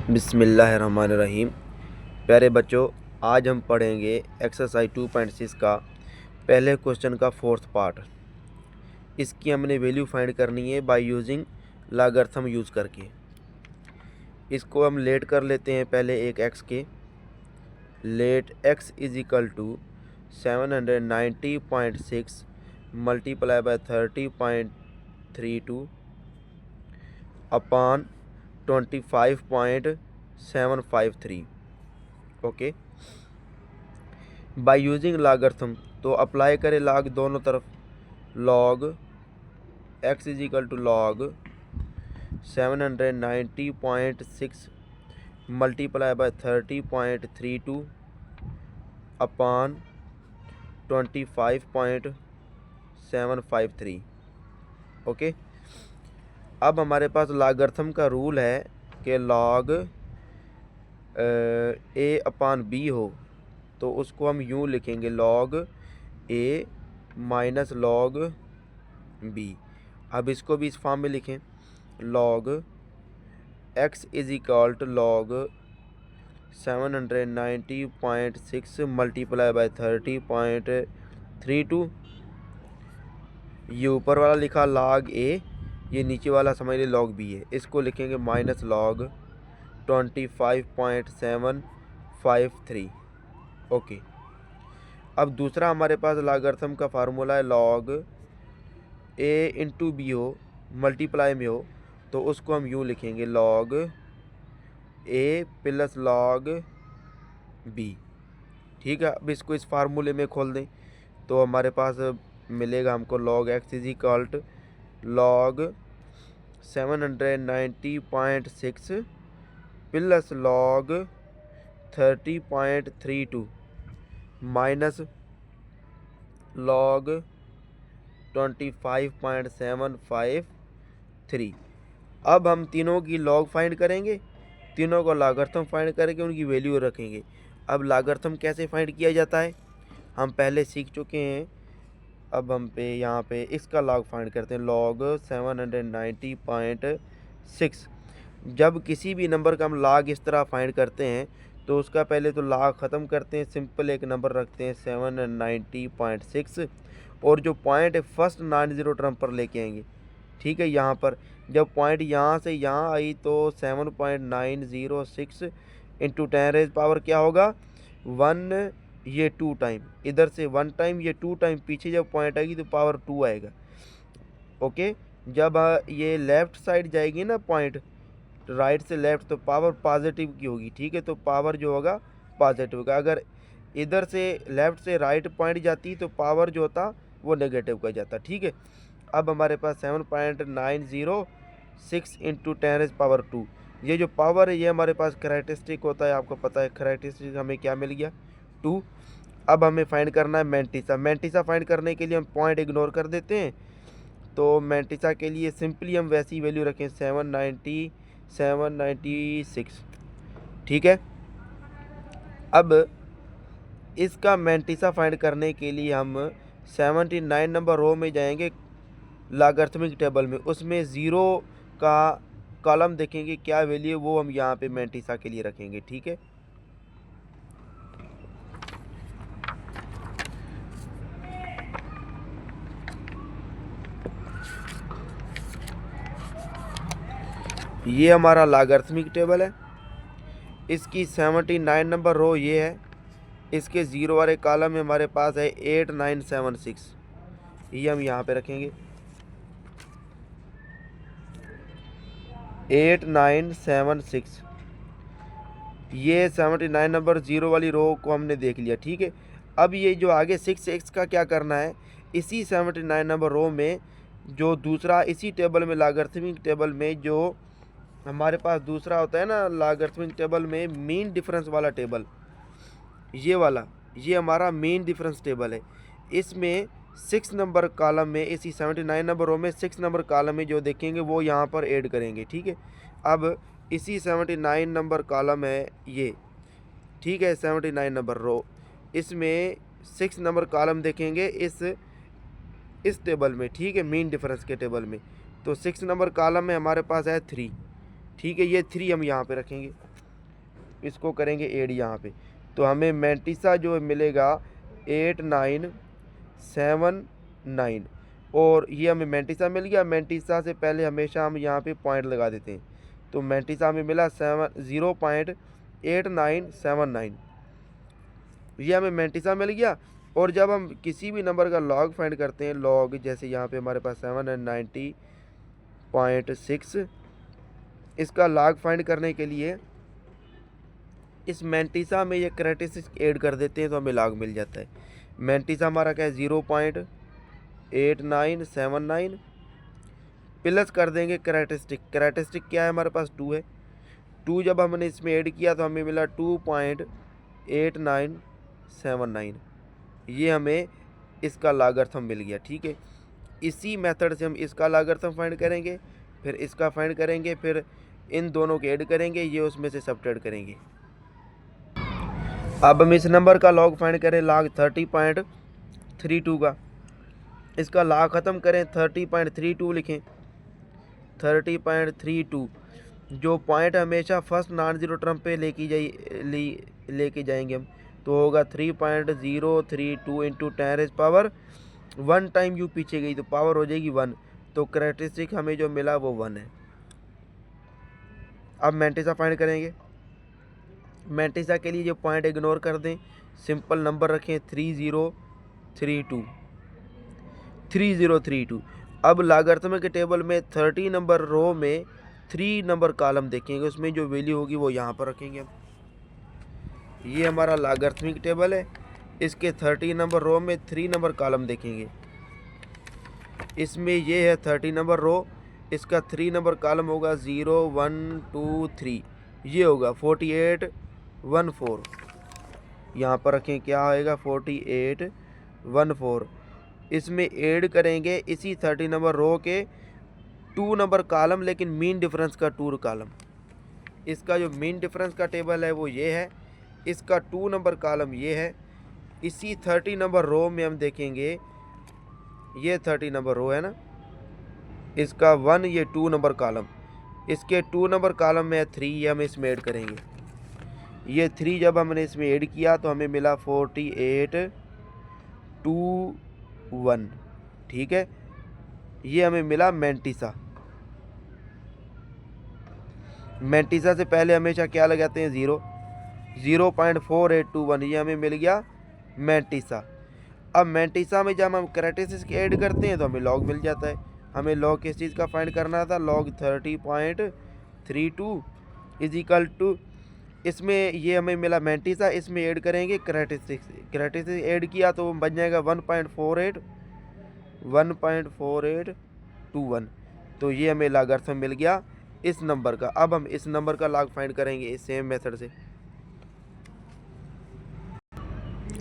बिस्मिल्लाहिर्रहमानिर्रहीम। प्यारे बच्चों, आज हम पढ़ेंगे एक्सरसाइज 2.6 का पहले क्वेश्चन का फोर्थ पार्ट। इसकी हमने वैल्यू फाइंड करनी है बाय यूजिंग लॉगरिथम यूज़ करके। इसको हम लेट कर लेते हैं पहले एक एक्स के। Let X is equal to 790.6 multiply by 30.32 upon 25.753। Okay, by using logarithm तो अप्लाई करें लॉग दोनों तरफ। Log X is equal to log 790.6 multiply by 30.32 upon 25.753। Okay, अब हमारे पास लॉगरिथम का रूल है कि लॉग ए अपॉन बी हो तो उसको हम यूँ लिखेंगे, log A minus log B. अब इसको भी इस फॉर्म में लिखें, log X is equal to log 790.6 multiply by 30.32। ये ऊपर वाला लिखा लॉग ए, ये नीचे वाला समझ लीजिए लॉग बी है। इसको लिखेंगे माइनस लॉग 25.753। ओके, अब दूसरा हमारे पास लॉगरिथम का फार्मूला है, लॉग ए इंटू बी हो, मल्टीप्लाई में हो तो उसको हम यूँ लिखेंगे, लॉग ए प्लस लॉग बी। ठीक है, अब इसको इस फार्मूले में खोल दें तो हमारे पास मिलेगा हमको log X is equal to log 790.6 plus log 30.32 minus log 25.753। अब हम तीनों की लॉग फाइंड करेंगे, तीनों को लॉगरिथम फाइंड करके उनकी वैल्यू रखेंगे। अब लॉगरिथम कैसे फाइंड किया जाता है हम पहले सीख चुके हैं। अब हम यहाँ पे इसका लॉग फाइंड करते हैं, लॉग 790.6। जब किसी भी नंबर का हम लॉग इस तरह फाइंड करते हैं तो उसका पहले तो लॉग ख़त्म करते हैं, सिंपल एक नंबर रखते हैं 790.6 और जो पॉइंट है फर्स्ट नॉन ज़ीरो टर्म पर लेके आएंगे। ठीक है, यहाँ पर जब पॉइंट यहाँ से यहाँ आई तो 7.906 इंटू 10 रेज पावर क्या होगा 1, ये 2 टाइम, इधर से 1 टाइम, ये 2 टाइम, पीछे जब पॉइंट आएगी तो पावर 2 आएगा। ओके, जब ये लेफ़्ट साइड जाएगी ना पॉइंट, राइट से लेफ़्ट, तो पावर पॉजिटिव की होगी। ठीक है, तो पावर जो होगा पॉजिटिव का। अगर इधर से लेफ़्ट से राइट पॉइंट जाती तो पावर जो होता वो नेगेटिव का जाता। ठीक है, अब हमारे पास 7.906 इंटू 10 रेज पावर 2, ये जो पावर है ये हमारे पास करैक्टरिस्टिक होता है, आपको पता है करैक्टरिस्टिक हमें क्या मिल गया 2। अब हमें फाइंड करना है मैंटिसा। मैंटिसा फाइंड करने के लिए हम पॉइंट इग्नोर कर देते हैं, तो मैंटिसा के लिए सिंपली हम वैसी वैल्यू रखें 796। ठीक है, अब इसका मैंटिसा फाइंड करने के लिए हम 79 नंबर रो में जाएंगे लॉगरिथमिक टेबल में, उसमें ज़ीरो का कॉलम देखेंगे क्या वैल्यू है, वो हम यहाँ पे मैंटिसा के लिए रखेंगे। ठीक है, ये हमारा लॉगरिथमिक टेबल है, इसकी 79 नंबर रो ये है, इसके ज़ीरो वाले कॉलम में हमारे पास है 8976, ये हम यहाँ पे रखेंगे 8976। ये 79 नंबर ज़ीरो वाली रो को हमने देख लिया। ठीक है, अब ये जो आगे 6x का क्या करना है, इसी 79 नंबर रो में जो दूसरा इसी टेबल में लॉगरिथमिक टेबल में जो हमारे पास दूसरा होता है ना लॉगरिथमिक टेबल में मीन डिफरेंस वाला टेबल, ये वाला, ये हमारा मीन डिफरेंस टेबल है। इसमें 6 नंबर कॉलम में, इसी 79 नंबर रो में 6 नंबर कॉलम में जो देखेंगे वो यहाँ पर ऐड करेंगे। ठीक है, अब इसी 79 नंबर कॉलम है ये। ठीक है, 79 नंबर रो, इसमें 6 नंबर कॉलम देखेंगे इस टेबल में। ठीक है, मीन डिफरेंस के टेबल में, तो 6 नंबर कॉलम में हमारे पास है 3। ठीक है, ये 3 हम यहाँ पे रखेंगे। इसको करेंगे ऐड यहाँ पे, तो हमें मैंटिसा जो मिलेगा 8979, और ये हमें मैंटिसा मिल गया। मैंटिसा से पहले हमेशा हम यहाँ पे पॉइंट लगा देते हैं, तो मैंटिसा हमें मिला 0.8979, ये हमें मैंटिसा मिल गया। और जब हम किसी भी नंबर का लॉग फाइंड करते हैं, लॉग जैसे यहाँ पे हमारे पास 790.6, इसका लॉग फाइंड करने के लिए इस मैंटिसा में ये करैक्टरिस्टिक ऐड कर देते हैं तो हमें लॉग मिल जाता है। मैंटिसा हमारा क्या है 0.8979 प्लस कर देंगे करैक्टरिस्टिक। करैक्टरिस्टिक क्या है हमारे पास 2 है, 2 जब हमने इसमें ऐड किया तो हमें मिला 2.8979, ये हमें इसका लॉगरिथम मिल गया। ठीक है, इसी मेथड से हम इसका लॉगरिथम फाइंड करेंगे, फिर इसका फाइंड करेंगे, फिर इन दोनों के ऐड करेंगे, ये उसमें से सब्ट्रैक्ट करेंगे। अब हम इस नंबर का लॉग फाइंड करें, लॉग 30.32 का, इसका लॉग ख़त्म करें 30.32 लिखें। 30.32 जो पॉइंट हमेशा फर्स्ट नॉन ज़ीरो टर्म पे लेके जाएंगे हम, तो होगा 3.032 इंटू 10⁻⁴ 1 टाइम यू पीछे गई तो पावर हो जाएगी 1, तो करैक्टरिस्टिक हमें जो मिला वो 1 है। अब मैंटिसा फाइंड करेंगे। मैंटिसा के लिए जो पॉइंट इग्नोर कर दें, सिंपल नंबर रखें 3032। अब लॉगरिथम के टेबल में 30 नंबर रो में 3 नंबर कॉलम देखेंगे, उसमें जो वैल्यू होगी वो यहाँ पर रखेंगे हम। ये हमारा लॉगरिथमिक टेबल है, इसके 30 नंबर रो में 3 नंबर कॉलम देखेंगे, इसमें ये है 30 नंबर रो, इसका 3 नंबर कॉलम होगा 0 1 2 3, ये होगा 4814, यहाँ पर रखें क्या आएगा 4814। इसमें ऐड करेंगे इसी 30 नंबर रो के 2 नंबर कॉलम, लेकिन मीन डिफरेंस का 2 कॉलम। इसका जो मीन डिफरेंस का टेबल है वो ये है, इसका 2 नंबर कॉलम ये है। इसी 30 नंबर रो में हम देखेंगे, ये 30 नंबर रो है ना, इसका 1 ये 2 नंबर कॉलम, इसके 2 नंबर कॉलम में 3, ये हम इसमें ऐड करेंगे। ये 3 जब हमने इसमें ऐड किया तो हमें मिला 4821। ठीक है, ये हमें मिला मैंटिसा। मैंटिसा से पहले हमेशा क्या लगाते हैं 0.4821, ये हमें मिल गया मैंटिसा। अब मैंटिसा में जब हम करैक्टरिस्टिक ऐड करते हैं तो हमें लॉग मिल जाता है। हमें लॉग किस चीज़ का फाइंड करना था, लॉग 30.32 इज इक्वल टू, इसमें ये हमें मिला मैंटिसा, इसमें ऐड करेंगे करैक्टरिस्टिक ऐड किया तो बन जाएगा 1.4821, तो ये हमें लॉगरिथम मिल गया इस नंबर का। अब हम इस नंबर का लॉग फाइंड करेंगे इस सेम मेथड से।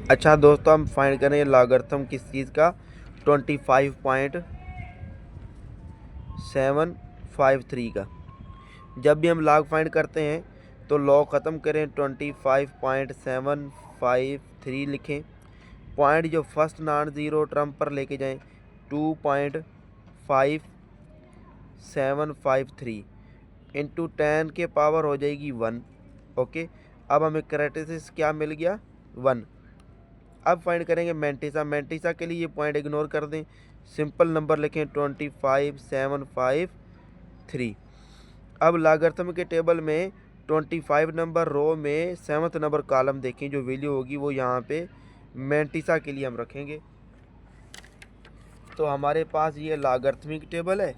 अच्छा दोस्तों, हम फाइंड करेंगे लॉगरिथम किस चीज़ का, 25.753 का। जब भी हम लॉग फाइंड करते हैं तो लॉग ख़त्म करें 25.753 लिखें, पॉइंट जो फर्स्ट नॉन ज़ीरो टर्म पर लेके जाएं 2.5753 इंटू 10 के पावर हो जाएगी 1। ओके, अब हमें करैक्टरिस्टिक क्या मिल गया 1। अब फाइंड करेंगे मैंटिसा। मैंटिसा के लिए ये पॉइंट इग्नोर कर दें, सिंपल नंबर लिखें 25753। अब लॉगरिथम के टेबल में 25 नंबर रो में 7th नंबर कॉलम देखें, जो वैल्यू होगी वो यहाँ पे मैंटिसा के लिए हम रखेंगे। तो हमारे पास ये लॉगरिथमिक टेबल है,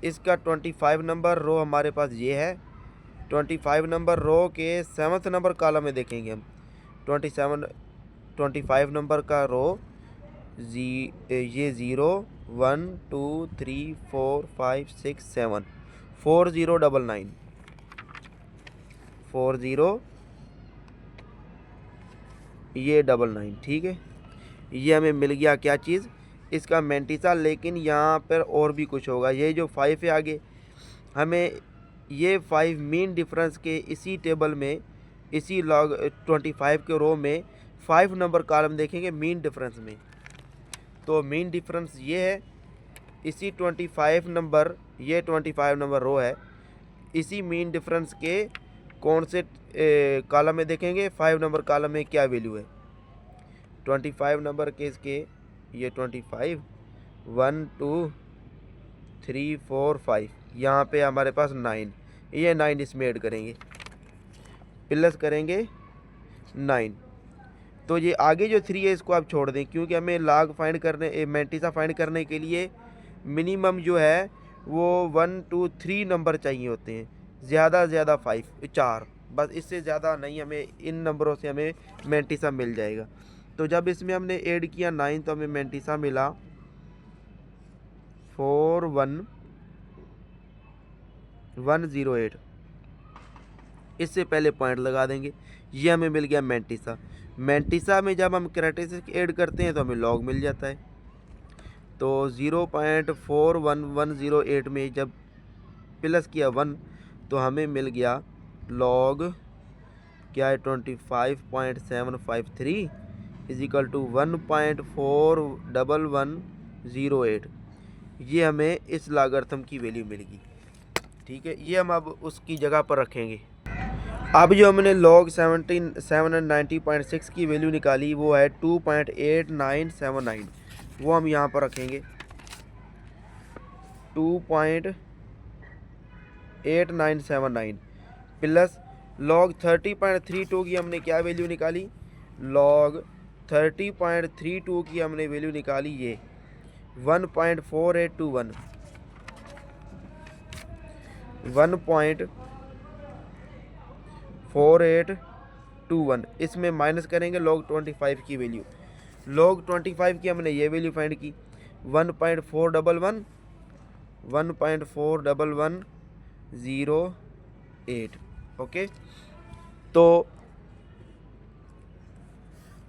इसका 25 नंबर रो हमारे पास ये है। 25 नंबर रो के 7th नंबर कॉलम में देखेंगे हम 25 नंबर का रो, ये 0 1 2 3 4 5 6 7 4099 ये 99। ठीक है, ये हमें मिल गया क्या चीज़, इसका मैंटिसा। लेकिन यहाँ पर और भी कुछ होगा, ये जो 5 है आगे, हमें ये 5 मीन डिफरेंस के इसी टेबल में, इसी लॉग 25 के रो में 5 नंबर कॉलम देखेंगे मीन डिफरेंस में। तो मीन डिफरेंस ये है, इसी 25 नंबर, ये 25 नंबर रो है, इसी मीन डिफरेंस के कौन से कॉलम में देखेंगे, 5 नंबर कॉलम में क्या वैल्यू है। 25 नंबर के इसके ये 25 1 2 3 4 5 यहाँ पे हमारे पास 9, ये 9 इसमें ऐड करेंगे, प्लस करेंगे 9। तो ये आगे जो 3 है इसको आप छोड़ दें, क्योंकि हमें लॉग फाइंड करने मैंटिसा फाइंड करने के लिए मिनिमम जो है वो 1 2 3 नंबर चाहिए होते हैं, ज़्यादा से ज़्यादा 4, बस इससे ज़्यादा नहीं। हमें इन नंबरों से हमें मैंटिसा मिल जाएगा। तो जब इसमें हमने ऐड किया 9 तो हमें मैंटिसा मिला 41108। इससे पहले पॉइंट लगा देंगे, ये हमें मिल गया मैंटिसा। मैंटिसा में जब हम कैरेक्टरिस्टिक ऐड करते हैं तो हमें लॉग मिल जाता है। तो 0.41108 में जब प्लस किया 1 तो हमें मिल गया लॉग क्या है 25.753 इज इक्वल टू 1.41108। ये हमें इस लॉगरिथम की वैल्यू मिलेगी। ठीक है, ये हम अब उसकी जगह पर रखेंगे। अब जो हमने लॉग 790.6 की वैल्यू निकाली वो है 2.8979, वो हम यहाँ पर रखेंगे 2.8979 प्लस लॉग 30.32 की हमने क्या वैल्यू निकाली, लॉग 30.32 की हमने वैल्यू निकाली ये 1.4821 1.4821। इसमें माइनस करेंगे लॉग 25 की वैल्यू। लॉग 25 की हमने ये वैल्यू फाइंड की 1.411 ओके। तो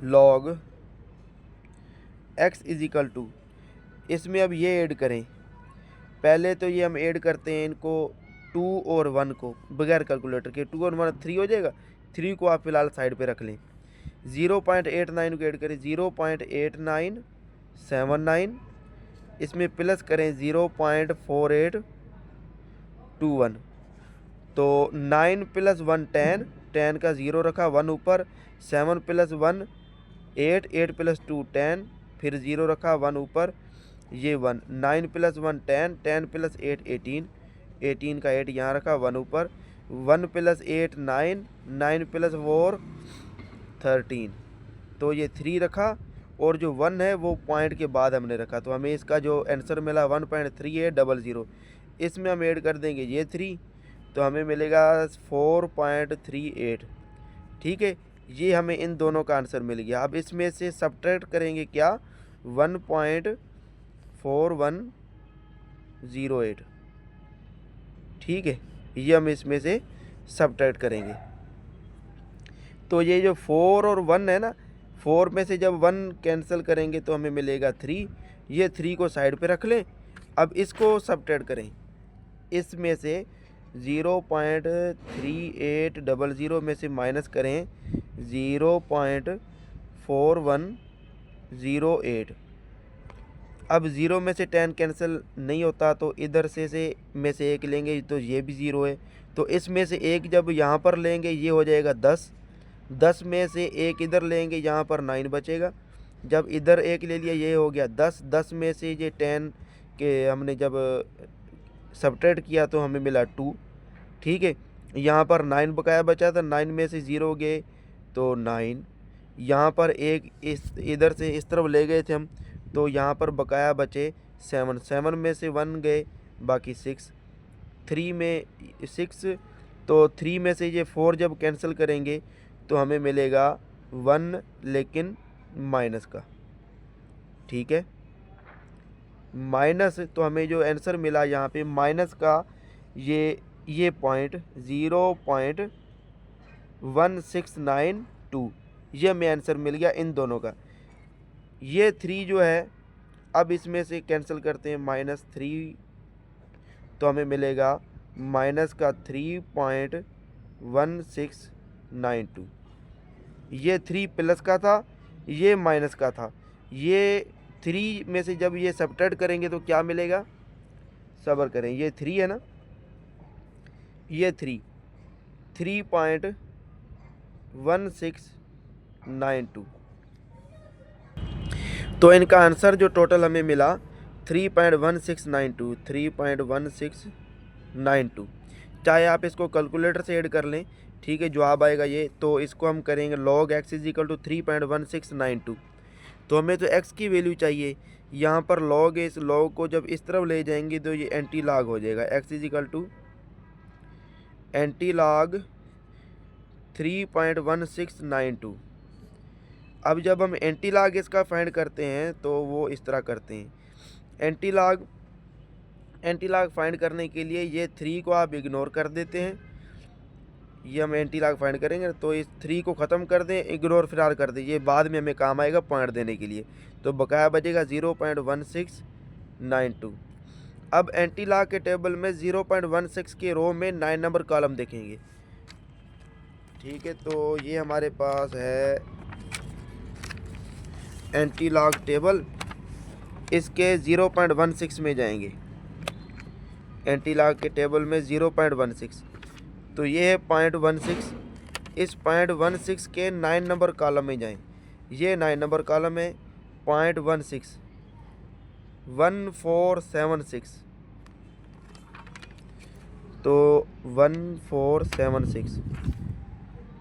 log x is equal to, इसमें अब ये ऐड करें, पहले तो ये हम ऐड करते हैं इनको 2 और 1 को बगैर कैलकुलेटर के, 2 और 1 3 हो जाएगा, 3 को आप फिलहाल साइड पे रख लें। 0.89 को ऐड करें 0.8979, इसमें प्लस करें 0.4821। तो 9 + 1 10, 10 का 0 रखा 1 ऊपर, 7 + 1 8, 8 + 2 10, फिर 0 रखा 1 ऊपर, ये 1, 9 + 1 10, 10 + 8 18, 18 का 8 यहाँ रखा 1 ऊपर, 1 + 8 9, 9 + 4 13, तो ये 3 रखा, और जो 1 है वो पॉइंट के बाद हमने रखा, तो हमें इसका जो आंसर मिला 1.3800। इसमें हम ऐड कर देंगे ये 3, तो हमें मिलेगा 4.38। ठीक है, ये हमें इन दोनों का आंसर मिल गया। अब इसमें से सब्ट्रैक्ट करेंगे क्या, 1.4108। ठीक है, ये हम इसमें से सब्ट्रैक्ट करेंगे। तो ये जो 4 और 1 है ना, 4 में से जब 1 कैंसिल करेंगे तो हमें मिलेगा 3, ये 3 को साइड पे रख लें। अब इसको सब्ट्रैक्ट करें, इसमें से 0.3800 में से माइनस करें 0.4108। अब 0 में से 10 कैंसिल नहीं होता, तो इधर से में से 1 लेंगे तो ये भी 0 है, तो इसमें से 1 जब यहाँ पर लेंगे ये हो जाएगा 10, 10 में से 1 इधर लेंगे यहाँ पर 9 बचेगा, जब इधर 1 ले लिया ये हो गया 10, 10 में से ये 10 के हमने जब सब्ट्रैक्ट किया तो हमें मिला 2। ठीक है, यहाँ पर 9 बकाया बचा था, 9 में से 0 गए तो 9, यहाँ पर एक इधर से इस तरफ ले गए थे हम, तो यहाँ पर बकाया बचे 7, 7 में से 1 गए बाकी 6, 3 में 6, तो 3 में से ये 4 जब कैंसिल करेंगे तो हमें मिलेगा 1 लेकिन माइनस का। ठीक है, माइनस, तो हमें जो आंसर मिला यहाँ पे माइनस का ये पॉइंट 0.1692, ये हमें आंसर मिल गया इन दोनों का। ये 3 जो है, अब इसमें से कैंसिल करते हैं -3, तो हमें मिलेगा माइनस का 3.1692। ये 3 प्लस का था, ये माइनस का था। ये 3 में से जब ये सब्ट्रैक्ट करेंगे तो क्या मिलेगा, सब्र करें, ये 3 है ना, ये 3, 3.1692। तो इनका आंसर जो टोटल हमें मिला 3.1692। चाहे आप इसको कैलकुलेटर से ऐड कर लें, ठीक है, जवाब आएगा ये। तो इसको हम करेंगे log x is equal to 3.1692। तो हमें तो x की वैल्यू चाहिए, यहाँ पर log है, इस log को जब इस तरफ ले जाएंगे तो ये एंटी लॉग हो जाएगा। x is equal to anti log 3.1692। अब जब हम एंटी लॉग इसका फाइंड करते हैं तो वो इस तरह करते हैं। एंटी लॉग फाइंड करने के लिए ये 3 को आप इग्नोर कर देते हैं। ये हम एंटी लॉग फाइंड करेंगे तो इस 3 को ख़त्म कर दें, इग्नोर फिलहाल कर दें, ये बाद में हमें काम आएगा पॉइंट देने के लिए। तो बकाया बचेगा 0.1692। अब एंटी लॉग के टेबल में 0.16 के रो में 9 नंबर कॉलम देखेंगे, ठीक है। तो ये हमारे पास है एंटी लॉग टेबल, इसके 0.16 में जाएंगे। एंटी लॉग के टेबल में 0.16, तो ये है 0.16। इस 0.16 के 9 नंबर कॉलम में जाएं। ये 9 नंबर कॉलम है 0.16 1476, तो 1476।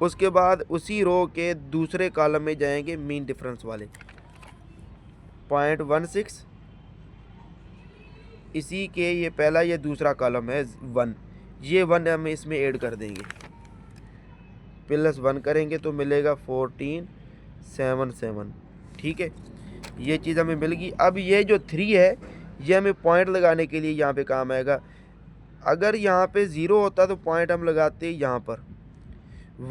उसके बाद उसी रो के दूसरे कॉलम में जाएंगे मीन डिफरेंस वाले 0.16, इसी के ये पहला ये दूसरा कॉलम है 1, ये 1 हम इसमें ऐड कर देंगे, +1 करेंगे तो मिलेगा 1477, ठीक है। ये चीज़ हमें मिल गई। अब ये जो 3 है ये हमें पॉइंट लगाने के लिए यहाँ पे काम आएगा। अगर यहाँ पे 0 होता तो पॉइंट हम लगाते यहाँ पर,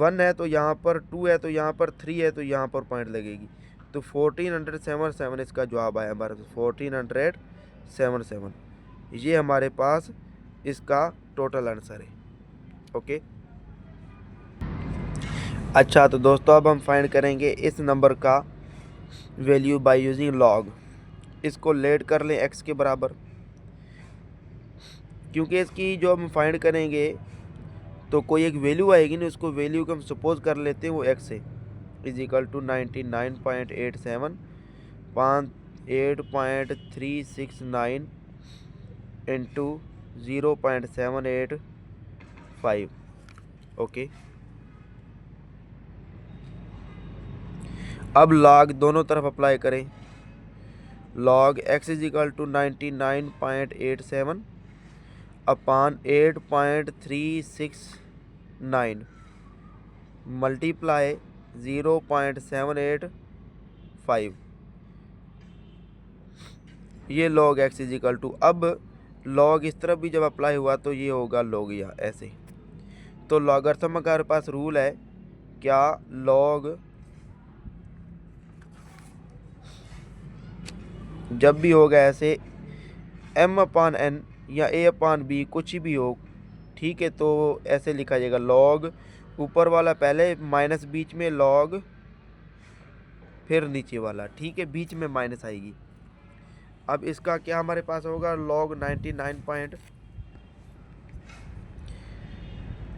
1 है तो यहाँ पर, 2 है तो यहाँ पर, 3 है तो यहाँ पर पॉइंट लगेगी। तो 1477 इसका जवाब आया हमारे पास, 1477। ये हमारे पास इसका टोटल आंसर है। ओके, अच्छा तो दोस्तों अब हम फाइंड करेंगे इस नंबर का वैल्यू बाय यूजिंग लॉग। इसको लेट कर लें x के बराबर, क्योंकि इसकी जो हम फाइंड करेंगे तो कोई एक वैल्यू आएगी ना, उसको वैल्यू को हम सपोज कर लेते हैं वो x है, is equal to 99.87 8.369 into 0.785। Okay, अब लॉग दोनों तरफ अप्लाई करें। Log x is equal to 99.87 upon 8.369 multiply 0.785। ये log x is equal to, अब log इस तरफ भी जब अप्लाई हुआ तो ये होगा log या ऐसे। तो लॉगरिथम का हमारे पास रूल है क्या, log जब भी होगा ऐसे m/n या a/b कुछ भी हो, ठीक है, तो ऐसे लिखा जाएगा log ऊपर वाला पहले माइनस बीच में log फिर नीचे वाला, ठीक है, बीच में माइनस आएगी। अब इसका क्या हमारे पास होगा, log 99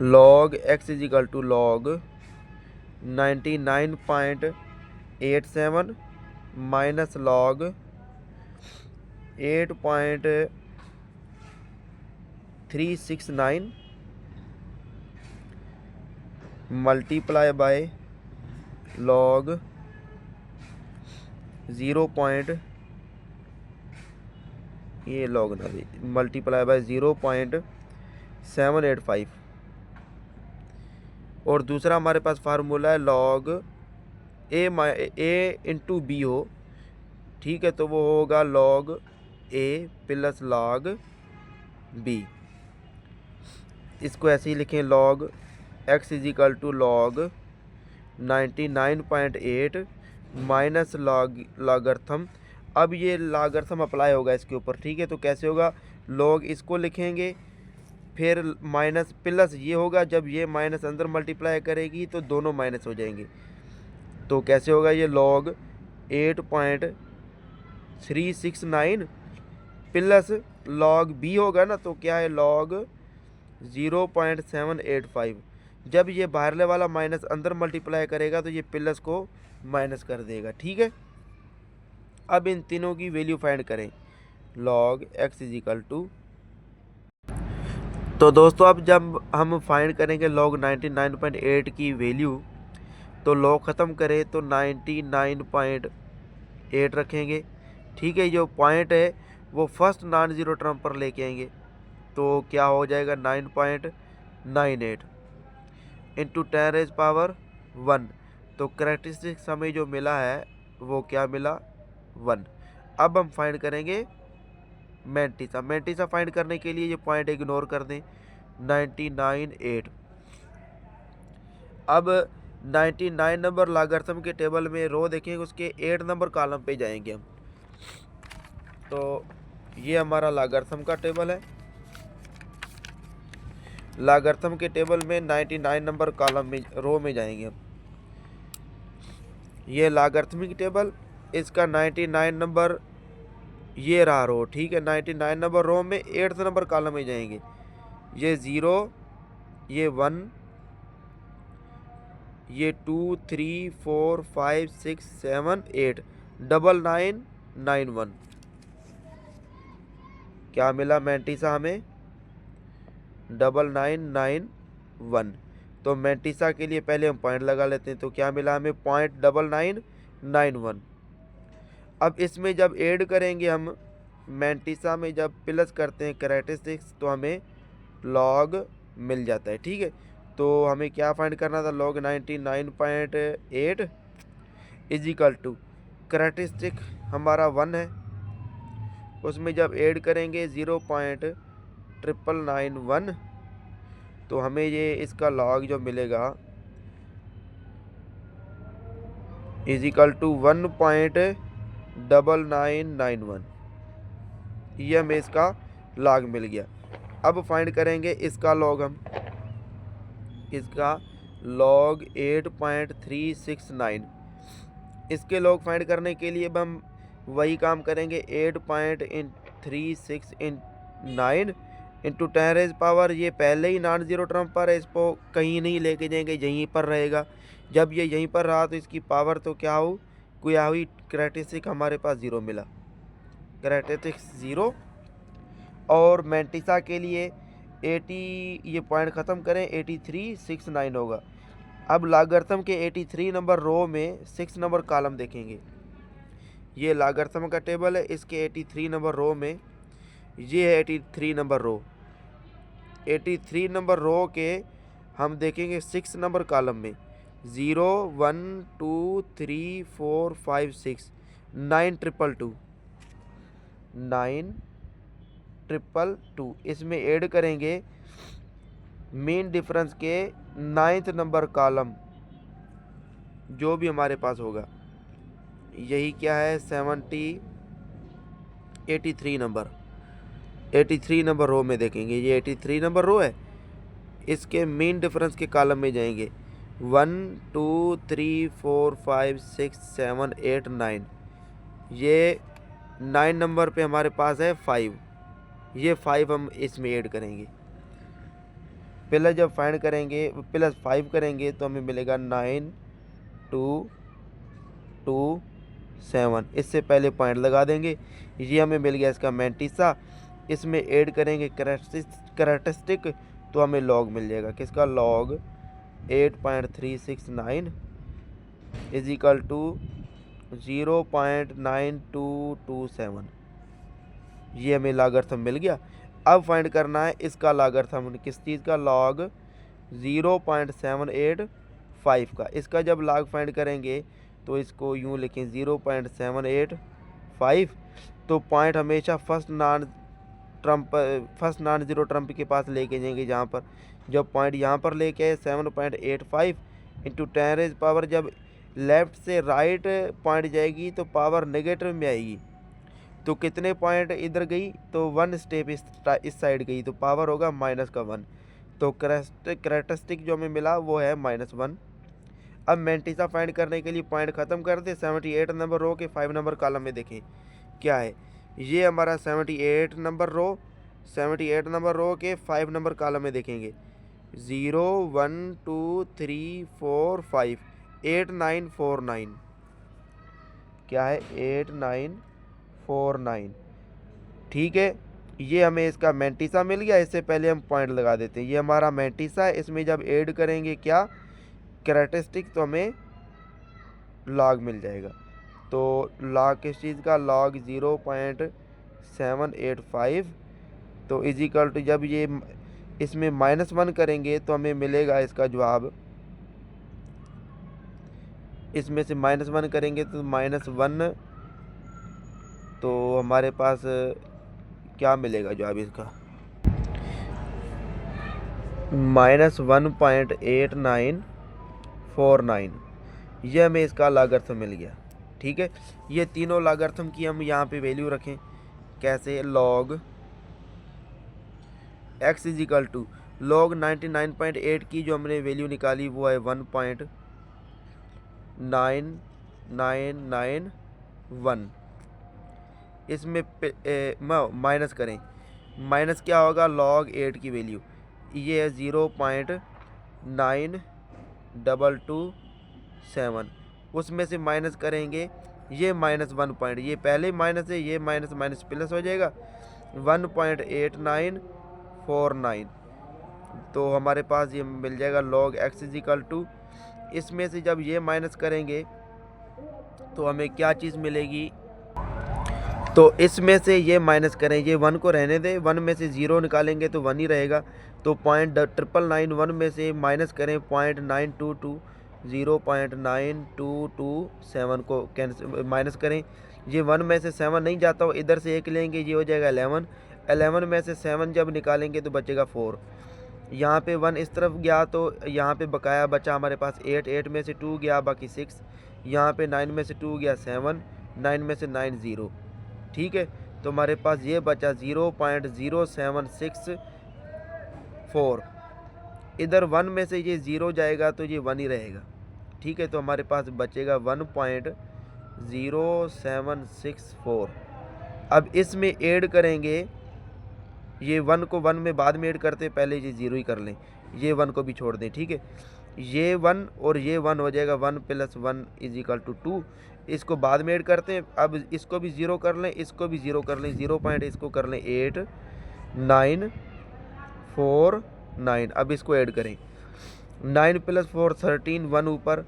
log x is equal to log 99.87 minus log 8.369 multiply by log 0. ये log ना मल्टीप्लाई बाय 0.785। और दूसरा हमारे पास फार्मूला है log a इंटू बी हो, ठीक है, तो वो होगा log a plus log b। इसको ऐसे ही लिखें, log x is equal to log 99.8 minus logarithm. अब ये लॉगरिथम अप्लाई होगा इसके ऊपर, ठीक है, तो कैसे होगा, log इसको लिखेंगे फिर माइनस प्लस ये होगा, जब ये माइनस अंदर मल्टीप्लाई करेगी तो दोनों माइनस हो जाएंगे। तो कैसे होगा, ये log 8.369 प्लस log b होगा ना, तो क्या है log 0.785। जब ये बाहरले वाला माइनस अंदर मल्टीप्लाई करेगा तो ये प्लस को माइनस कर देगा, ठीक है। अब इन तीनों की वैल्यू फाइंड करें। log x is equal to, तो दोस्तों अब जब हम फाइंड करेंगे log 99.8 की वैल्यू, तो log ख़त्म करें तो 99.8 रखेंगे, ठीक है। जो पॉइंट है वो फर्स्ट नॉन ज़ीरो टर्म पर लेके आएंगे, तो क्या हो जाएगा 9.98 इंटू 10⁻1। तो करेक्टरिस्टिक्स हमें जो मिला है वो क्या मिला, 1। अब हम फाइंड करेंगे मैंटीसा। मैंटीसा फाइंड करने के लिए ये पॉइंट इग्नोर कर दें, 99.8। अब 99 नंबर लॉगरिथम के टेबल में रो देखेंगे, उसके 8 नंबर कॉलम पे जाएंगे हम। तो ये हमारा लॉगरिथम का टेबल है। लॉगरिथम के टेबल में 99 नंबर कॉलम में रो में जाएंगे हम। ये लॉगरिथमिक टेबल, इसका 99 नंबर ये रहा रो, ठीक है। 99 नंबर रो में 8th नंबर कॉलम में जाएंगे। ये 0, ये 1, ये 2 3 4 5 6 7 8, 9991। क्या मिला मैंटीसा हमें, 9991। तो मैंटीसा के लिए पहले हम पॉइंट लगा लेते हैं, तो क्या मिला हमें, 0.9991। अब इसमें जब ऐड करेंगे हम, मैंटीसा में जब प्लस करते हैं कैरेक्टरिस्टिक्स, तो हमें लॉग मिल जाता है, ठीक है। तो हमें क्या फाइंड करना था, log 99.8 is equal to characteristic हमारा 1 है, उसमें जब ऐड करेंगे 0.991, तो हमें ये इसका लॉग जो मिलेगा इज इक्वल टू 1.9991। ये हमें इसका लॉग मिल गया। अब फाइंड करेंगे इसका लॉग हम, इसका log 8.369। इसके लॉग फाइंड करने के लिए अब हम वही काम करेंगे, 8.369 इंटू 10⁻, ये पहले ही नॉन ज़ीरो टर्म पर है, इसको कहीं नहीं लेके जाएंगे, यहीं पर रहेगा। जब ये यहीं पर रहा तो इसकी पावर तो क्या हुई, कैरेक्टरिस्टिक हमारे पास 0 मिला, कैरेक्टरिस्टिक 0। और मैंटीसा के लिए 80, ये पॉइंट ख़त्म करें, 8369 होगा। अब लॉगरिथम के 83 नंबर रो में 6 नंबर कॉलम देखेंगे। ये लॉगरिथम का टेबल है, इसके 83 नंबर रो में ये है 83 नंबर रो। 83 नंबर रो के हम देखेंगे 6 नंबर कॉलम में 0 1 2 3 4 5 6 9 ट्रिपल टू। इसमें ऐड करेंगे मेन डिफरेंस के 9th नंबर कॉलम जो भी हमारे पास होगा, यही क्या है 83 नंबर, 83 नंबर रो में देखेंगे। ये 83 नंबर रो है, इसके मेन डिफरेंस के कॉलम में जाएंगे 1 2 3 4 5 6 7 8 9। ये 9 नंबर पे हमारे पास है 5, ये 5 हम इसमें ऐड करेंगे। प्लस जब फाइंड करेंगे प्लस 5 करेंगे तो हमें मिलेगा 9227। इससे पहले पॉइंट लगा देंगे, ये हमें मिल गया इसका मैंटीसा। इसमें ऐड करेंगे कैरेक्टरिस्टिक, तो हमें लॉग मिल जाएगा, किसका, लॉग 8.369 इज इक्वल टू 0.9227। ये हमें लॉगरिथम मिल गया। अब फाइंड करना है इसका लॉगरिथम, किस चीज़ का, लॉग 0.785 का। इसका जब लॉग फाइंड करेंगे तो इसको यूँ लिखें 0.785। तो पॉइंट हमेशा फर्स्ट नॉन ज़ीरो ट्रम्प के पास लेके जाएंगे, जहाँ पर जब पॉइंट यहाँ पर लेके आए 7.85 इंटू 10⁻, जब लेफ़्ट से राइट पॉइंट जाएगी तो पावर नेगेटिव में आएगी। तो कितने पॉइंट इधर गई, तो 1 स्टेप इस साइड गई, तो पावर होगा -1। तो कैरेक्टरिस्टिक जो हमें मिला वो है -1। अब मैंटीसा फाइंड करने के लिए पॉइंट ख़त्म कर दे, 78 नंबर रो के 5 नंबर कॉलम में देखें क्या है। ये हमारा 78 नंबर रो, 78 नंबर रो के 5 नंबर कॉलम में देखेंगे 01234 8949, क्या है 8949। ठीक है, ये हमें इसका मैंटिसा मिल गया। इससे पहले हम पॉइंट लगा देते हैं। ये हमारा मैंटिसा है, इसमें जब ऐड करेंगे क्या कैरेक्टरिस्टिक, तो हमें लॉग मिल जाएगा। तो लॉग किस चीज़ का, लॉग 0.785, तो इजिकल टू जब ये इसमें -1 करेंगे तो हमें मिलेगा इसका जवाब, इसमें से -1 करेंगे तो -1, तो हमारे पास क्या मिलेगा जवाब इसका, -1.8949। ये हमें इसका लॉगरिथम मिल गया। ठीक है, ये तीनों लॉगरिथम की हम यहाँ पे वैल्यू रखें। कैसे, log x is equal to log 99.8 की जो हमने वैल्यू निकाली वो है 1.9991। इसमें माइनस करें, माइनस क्या होगा, log 8 की वैल्यू, ये है 0.9227। उसमें से माइनस करेंगे ये -1 पॉइंट, ये पहले माइनस है, ये माइनस माइनस प्लस हो जाएगा 1.8949। तो हमारे पास ये मिल जाएगा log x इजिकल टू, इसमें से जब ये माइनस करेंगे तो हमें क्या चीज़ मिलेगी, तो इसमें से ये माइनस करें, ये 1 को रहने दें, 1 में से 0 निकालेंगे तो 1 ही रहेगा। तो 0.999 में से माइनस करें 0.922, 0.9227 को कैंसिल माइनस करें, ये 1 में से 7 नहीं जाता हो, इधर से 1 लेंगे, ये हो जाएगा 11, 11 में से 7 जब निकालेंगे तो बचेगा 4। यहाँ पे 1 इस तरफ गया तो यहाँ पे बकाया बचा हमारे पास 8, 8 में से 2 गया बाकी 6, यहाँ पे 9 में से 2 गया 7, 9 में से 9 0। ठीक है, तो हमारे पास ये बचा 0.0764। इधर 1 में से ये 0 जाएगा तो ये 1 ही रहेगा। ठीक है, तो हमारे पास बचेगा 1.0764। अब इसमें ऐड करेंगे, ये 1 को 1 में बाद में ऐड करते, पहले ये 0 ही कर लें, ये 1 को भी छोड़ दें। ठीक है, ये 1 और ये 1 हो जाएगा 1 + 1 इजिकल टू 2। इसको बाद में ऐड करते हैं। अब इसको भी 0 कर लें, इसको भी 0 कर लें, 0 पॉइंट इसको कर लें 8949। अब इसको ऐड करें, 9 + 4 13, 1 ऊपर,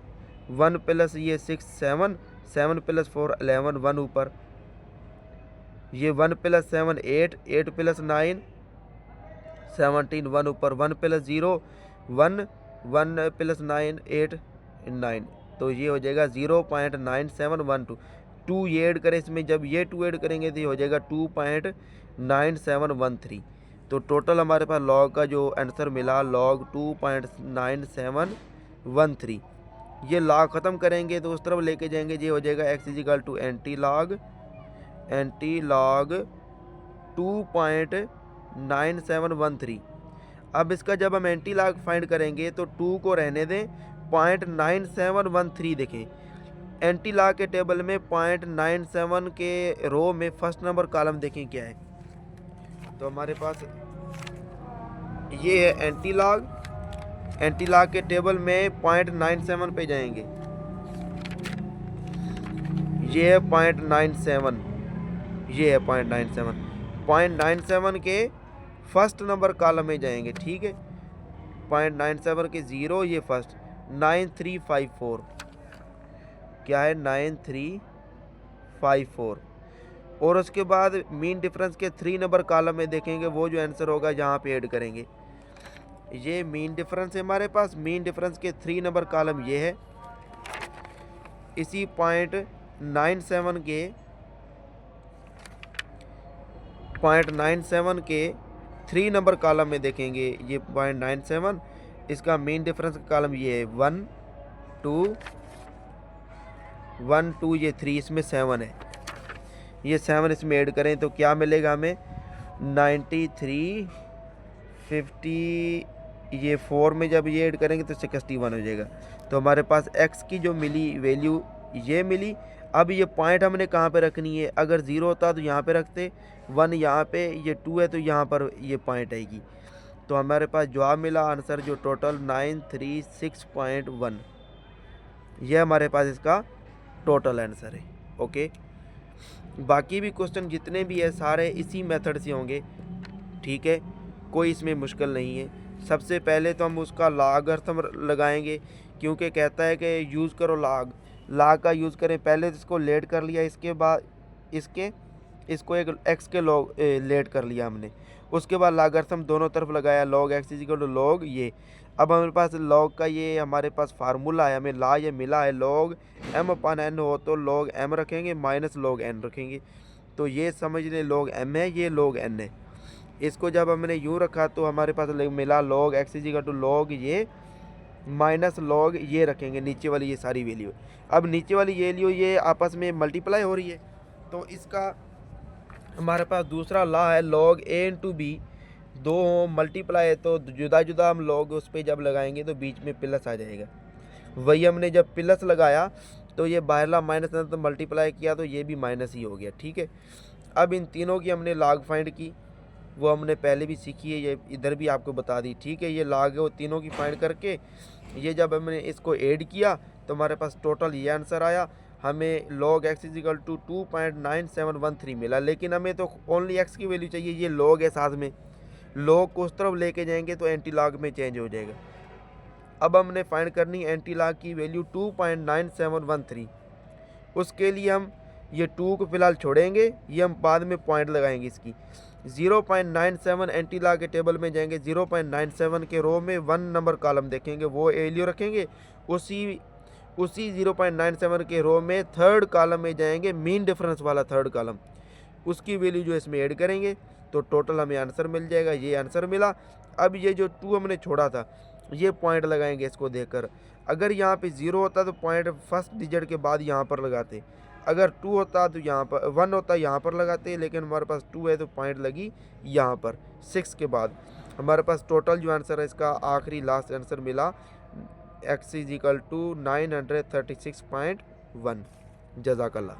1 + ये 6 7, 7 + 4 11, 1 ऊपर, ये 1 + 7 8, 8 + 9 17, 1 ऊपर, 1 + 0 1, 1 + 9 8 9, तो ये हो जाएगा 0.9712। 2 ये ऐड करें इसमें, जब ये 2 ऐड करेंगे तो ये हो जाएगा 2.9713। तो टोटल हमारे पास लॉग का जो आंसर मिला log 2.9713। ये लॉग ख़त्म करेंगे तो उस तरफ लेके जाएंगे, ये हो जाएगा x is equal to anti log 2.9713। अब इसका जब हम एंटी लॉग फाइंड करेंगे तो 2 को रहने दें, 0.9713 देखें, एंटी लॉग के टेबल में 0.97 के रो में फर्स्ट नंबर कॉलम देखें क्या है। तो हमारे पास ये है एंटी लॉग के टेबल में 0.97 पे जाएंगे, ये है 0.97, ये है 0.97 के फर्स्ट नंबर कॉलम में जाएंगे। ठीक है, 0.97 के 0, ये फर्स्ट 9354, क्या है 9354। और उसके बाद मीन डिफरेंस के 3 नंबर कॉलम में देखेंगे, वो जो आंसर होगा यहाँ पे ऐड करेंगे। ये मीन डिफरेंस है हमारे पास, मीन डिफरेंस के 3 नंबर कॉलम ये है। इसी 0.97 के 3 नंबर कॉलम में देखेंगे, ये 0.97, इसका मीन डिफरेंस का कॉलम ये है 1 2 1 2, ये 3, इसमें 7 है, ये 7 इसमें ऐड करें तो क्या मिलेगा हमें 9350, ये 4 में जब ये ऐड करेंगे तो 61 हो जाएगा। तो हमारे पास x की जो मिली वैल्यू ये मिली। अब ये पॉइंट हमने कहाँ पे रखनी है, अगर 0 होता तो यहाँ पे रखते, 1 यहाँ पे, ये 2 है तो यहाँ पर ये पॉइंट आएगी। तो हमारे पास जवाब मिला आंसर जो टोटल 936.1, ये हमारे पास इसका टोटल आंसर है। ओके, बाकी भी क्वेश्चन जितने भी है सारे इसी मेथड से होंगे, ठीक है, कोई इसमें मुश्किल नहीं है। सबसे पहले तो हम उसका लॉगरिथम लगाएंगे, क्योंकि कहता है कि यूज़ करो लॉग का यूज़ करें। पहले तो इसको लेट कर लिया, इसके बाद इसको एक एक्स के लॉग लेट कर लिया हमने, उसके बाद लॉगरिथम दोनों तरफ लगाया, log x equal to log ये। अब हमारे पास log का ये हमारे पास फार्मूला है, हमें ये मिला है, log m/n हो तो log m रखेंगे माइनस log n रखेंगे, तो ये समझ लें log m है, ये log n है। इसको जब हमने यूँ रखा तो हमारे पास मिला log x equal to log ये माइनस log ये रखेंगे, नीचे वाली ये सारी वैल्यू। अब नीचे वाली ये वैल्यू ये आपस में मल्टीप्लाई हो रही है, तो इसका हमारे पास दूसरा लॉ है log a इंटू बी, दो मल्टीप्लाई है तो जुदा जुदा हम log उस पर जब लगाएंगे तो बीच में प्लस आ जाएगा। वही हमने जब प्लस लगाया तो ये बाहरला माइनस था, तो मल्टीप्लाई किया तो ये भी माइनस ही हो गया, ठीक है। अब इन तीनों की हमने log फाइंड की, वो हमने पहले भी सीखी है, ये इधर भी आपको बता दी, ठीक है। ये log है वो तीनों की फाइंड करके ये जब हमने इसको ऐड किया तो हमारे पास टोटल ये आंसर आया, हमें log x इक्वल टू 2.9713 मिला। लेकिन हमें तो ओनली x की वैल्यू चाहिए, ये log है साथ में, log को उस तरफ लेके जाएंगे तो एंटी log में चेंज हो जाएगा। अब हमने फाइंड करनी एंटी log की वैल्यू 2.9713, उसके लिए हम ये 2 को फिलहाल छोड़ेंगे, ये हम बाद में पॉइंट लगाएंगे इसकी। 0.97 एंटी लॉग के टेबल में जाएंगे, 0.97 के रो में 1 नंबर कॉलम देखेंगे, वो वैल्यू रखेंगे, उसी 0.97 के रो में थर्ड कॉलम में जाएंगे, मीन डिफरेंस वाला थर्ड कॉलम, उसकी वैल्यू जो इसमें ऐड करेंगे तो टोटल हमें आंसर मिल जाएगा। ये आंसर मिला। अब ये जो 2 हमने छोड़ा था ये पॉइंट लगाएंगे इसको देखकर, अगर यहाँ पे 0 होता तो पॉइंट फर्स्ट डिजिट के बाद यहाँ पर लगाते, अगर 2 होता तो यहाँ पर 1 होता यहाँ पर लगाते, लेकिन हमारे पास 2 है तो पॉइंट लगी यहाँ पर 6 के बाद। हमारे पास टोटल जो आंसर है इसका आखिरी लास्ट आंसर मिला x इक्वल टू 936.1। जज़ाकल्लाह।